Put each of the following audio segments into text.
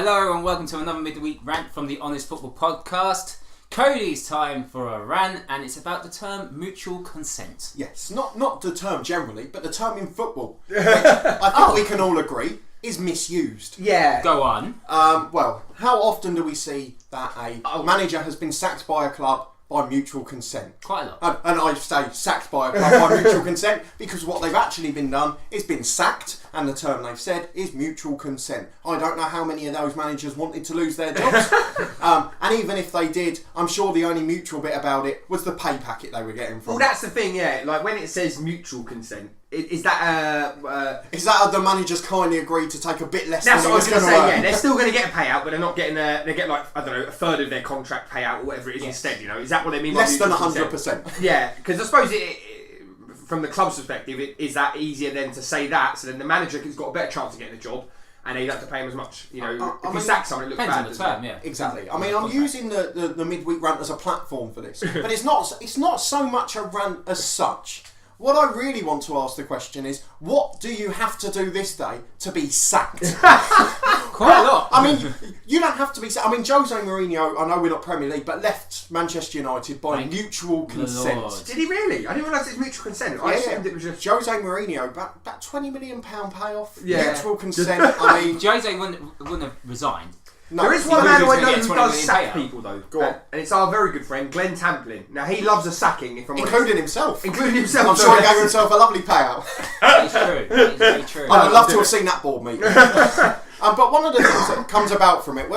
Hello and welcome to another Midweek Rant from the Honest Football Podcast. Cody's time for a rant, and it's about the term mutual consent. Yes, not the term generally, but the term in football, which I think we can all agree is misused. Yeah. Go on. Well, how often do we see that a manager has been sacked by a club by mutual consent? Quite a lot. And I say sacked by a club by mutual consent because what they've actually been done is been sacked, and the term they've said is mutual consent. I don't know how many of those managers wanted to lose their jobs, and even if they did, I'm sure the only mutual bit about it was the pay packet they were getting from. Well, that's the thing, yeah. Like when it says mutual consent, is that the managers kindly agreed to take a bit less? That's than what I was going to say. earn? Yeah, they're still going to get a payout, but they're not getting they get like I don't know a third of their contract payout or whatever it is instead. You know, is that what they mean? Less by than mutual 100%. Yeah, because I suppose from the club's perspective, is that easier then to say that, so then the manager has got a better chance of getting a job, and they don't have to pay him as much. You know, if you sack someone, it looks bad. Depends on the term, yeah. Exactly. I mean, I'm using the midweek rant as a platform for this, but it's not so much a rant as such. What I really want to ask the question is, what do you have to do this day to be sacked? Quite a lot. I mean, you don't have to be sacked. I mean, Jose Mourinho, I know we're not Premier League, but left Manchester United by mutual consent. Lord. Did he really? I didn't realise it's mutual consent. I assumed it was just Jose Mourinho, about £20 million payoff. Yeah. Mutual consent. I mean, Jose wouldn't have resigned. no, There is he one wouldn't. man who I gonna know get who 20 does million sack payout. people though. Go on. And it's our very good friend, Glenn Tamplin. Now he loves a sacking, if I'm honest. Including himself. Including himself. I'm sure he gave himself a lovely payout. That is true. That is very true. I would love to have seen that board meeting. But one of the things that comes about from it,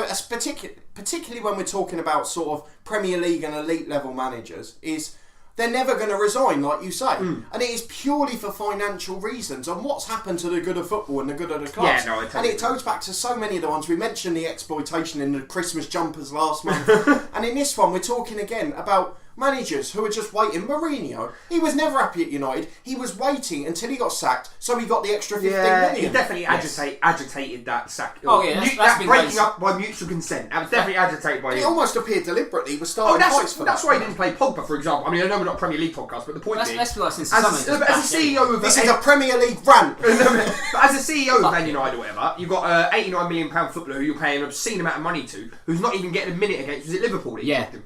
particularly when we're talking about sort of Premier League and elite level managers, is they're never going to resign, like you say. And it is purely for financial reasons and what's happened to the good of football and the good of the clubs. Yeah, no, I totally and it goes back to so many of the ones. We mentioned the exploitation in the Christmas jumpers last month. And in this one, we're talking again about managers who are just waiting. Mourinho, he was never happy at United. He was waiting until he got sacked, so he got the extra 15 million. He definitely agitated that sack. Oh, yeah, that's that been breaking close. up by mutual consent. That was definitely agitated by It him. almost appeared deliberately. He was starting fights for that's that. why he didn't play Pogba, for example. I mean, I know we're not Premier League podcast, but the point being, Let's be like, since as someone a CEO of This is a Premier League rant. but as a CEO of Man United or whatever, you've got a £89 million footballer who you're paying an obscene amount of money to, who's not even getting a minute against. Was it Liverpool that he kicked him?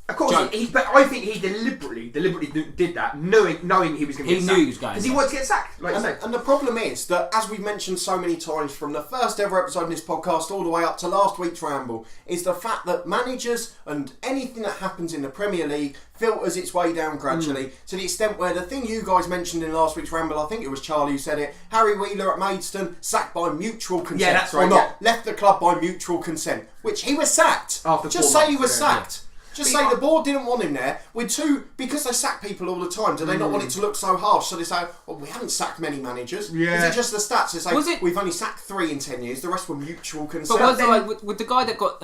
Of course, but I think he deliberately did that, knowing he was going to get sacked. He knew he was going because he wanted to get sacked. Like you say. And the problem is that, as we've mentioned so many times from the first ever episode of this podcast all the way up to last week's ramble, is the fact that managers and anything that happens in the Premier League filters its way down gradually to the extent where the thing you guys mentioned in last week's ramble, I think it was Charlie who said it, Harry Wheeler at Maidstone, sacked by mutual consent. Yeah, that's right. Or not, left the club by mutual consent, which he was sacked. After Just 4 say he months, was sacked. Just say the board didn't want him there. Because they sack people all the time, do they not want it to look so harsh? So they say, oh, we haven't sacked many managers. Yeah. Is it just the stats? They say, Was it- we've only sacked 3 in 10 years, the rest were mutual consent. But was it like with the guy that got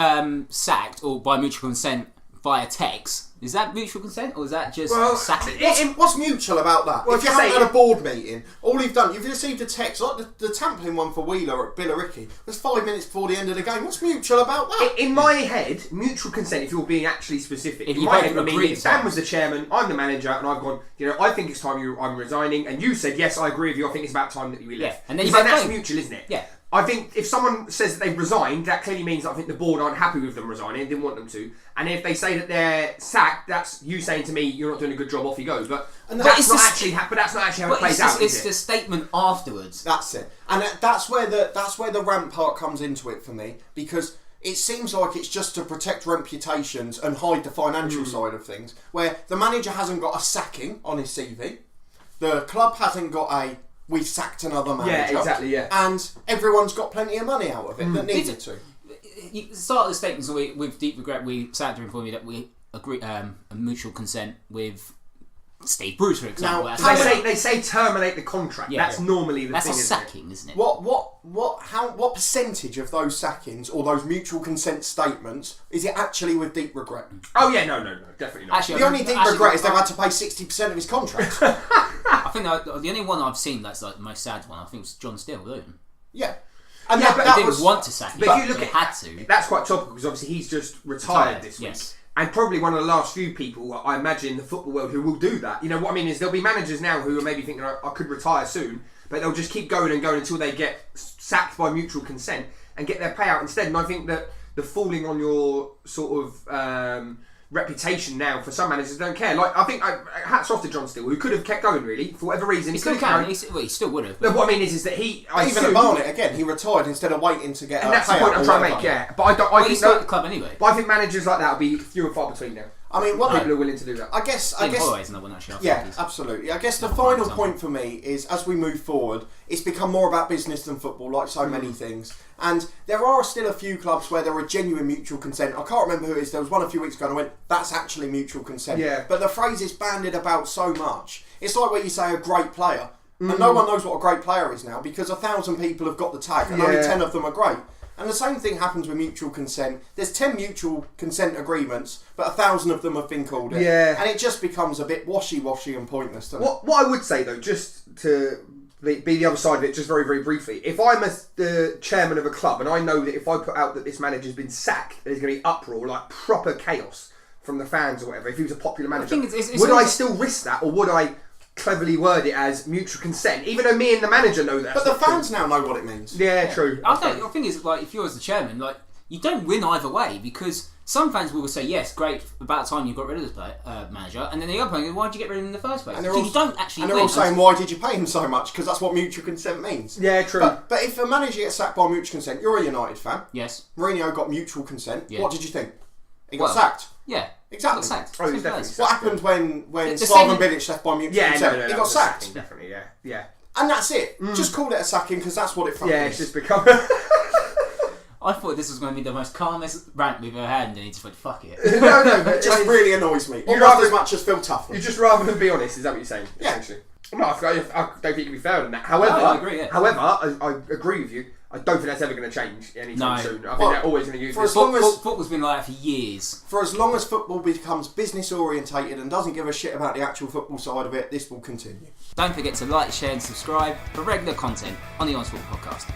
sacked or by mutual consent via text? Is that mutual consent or is that just sacking? What's mutual about that? Well, if you haven't had a board meeting, all you've done, you've received a text, like the Tamplin one for Wheeler at Billericay, was 5 minutes before the end of the game. What's mutual about that? In my head, mutual consent, if you're being actually specific, If in you my both head would mean agree if upon Dan was the chairman, I'm the manager, and I've gone, I think it's time I'm resigning, and you said, yes, I agree with you, I think it's about time that we left. Yeah, and then Because you that's both mutual, isn't it? Yeah. I think if someone says that they've resigned, that clearly means that I think the board aren't happy with them resigning, didn't want them to. And if they say that they're sacked, that's you saying to me, you're not doing a good job, off you go. But that's not actually how it plays out, It's is the it? statement afterwards. That's it. And that's where the rant part comes into it for me, because it seems like it's just to protect reputations and hide the financial side of things, where the manager hasn't got a sacking on his CV, the club hasn't got we've sacked another manager. Yeah, exactly, yeah. And everyone's got plenty of money out of it that needed to. You start the statements with deep regret. We sat to inform you that we agree a mutual consent with Steve Bruce, for example. Now, They say terminate the contract. Yeah. That's normally the that's thing. a isn't it? sacking, isn't it? What percentage of those sackings or those mutual consent statements is it actually with deep regret? Oh yeah, no, definitely not. Actually, The only deep regret is they've had to pay 60% of his contract. I think the only one I've seen that's like the most sad one, I think, was John Steele, wasn't it? Yeah. And Yeah, that, but that He didn't was want to sack him, But if you look he at had to. That's quite topical because obviously he's just retired this week. Yes. And probably one of the last few people, I imagine, in the football world who will do that. You know, what I mean is there'll be managers now who are maybe thinking, I could retire soon, but they'll just keep going and going until they get sacked by mutual consent. and get their payout instead. And I think that the falling on your sort of reputation now for some managers don't care. Like, I think hats off to John Steele, who could have kept going really for whatever reason. He still can. He still would have. No, what I mean is that he even at Barnet again, he retired instead of waiting to get. And that's the point I'm trying to make. Yeah, but I don't. I think he's still at the club anyway. But I think managers like that will be few and far between now. I mean, what people are willing to do that. I guess. Holloway's another one actually. Yeah, absolutely. I guess the final point for me is, as we move forward, it's become more about business than football, like so many things. And there are still a few clubs where there are genuine mutual consent. I can't remember who it is. There was one a few weeks ago and I went, that's actually mutual consent. Yeah. But the phrase is bandied about so much. It's like when you say a great player. And no one knows what a great player is now because 1,000 people have got the tag and only 10 of them are great. And the same thing happens with mutual consent. There's 10 mutual consent agreements, but 1,000 of them have been called in. Yeah. And it just becomes a bit washy-washy and pointless, doesn't it? What I would say, though, just to be the other side of it, just very, very briefly, if I'm the chairman of a club and I know that if I put out that this manager's been sacked, there's going to be uproar, like proper chaos from the fans or whatever, if he was a popular manager, would I still risk that, or would I cleverly word it as mutual consent, even though me and the manager know that? But the fans now know what it means. Yeah, true. I think it's like, if you're as the chairman, like, you don't win either way, because some fans will say, yes, great, about time you got rid of the manager, and then the other one goes, why did you get rid of him in the first place? And you don't actually and they're all saying, why did you pay him so much? Because that's what mutual consent means. Yeah, true. But if a manager gets sacked by mutual consent, you're a United fan. Yes. Mourinho got mutual consent. Yeah. What did you think? He got sacked. Yeah. Exactly. He got sacked. Oh, he's definitely what happened when Slaven Bilic left by mutual consent? He got sacked. Definitely, yeah. And that's it. Just call it a sacking because that's what it fucking is. Yeah, it's just become... I thought this was going to be the most calmest rant we've ever had, and then he just went, fuck it. No, but it just really annoys me. You'd Almost as much as Phil Tuffley. You'd just rather than be honest, is that what you're saying? Yeah. Essentially. No, I don't think you can be fairer than that. However, I agree, yeah. I agree with you. I don't think that's ever going to change anytime soon. I think they're always going to use this. Football's been like that for years. For as long as football becomes business orientated and doesn't give a shit about the actual football side of it, this will continue. Don't forget to like, share and subscribe for regular content on the On Sport podcast.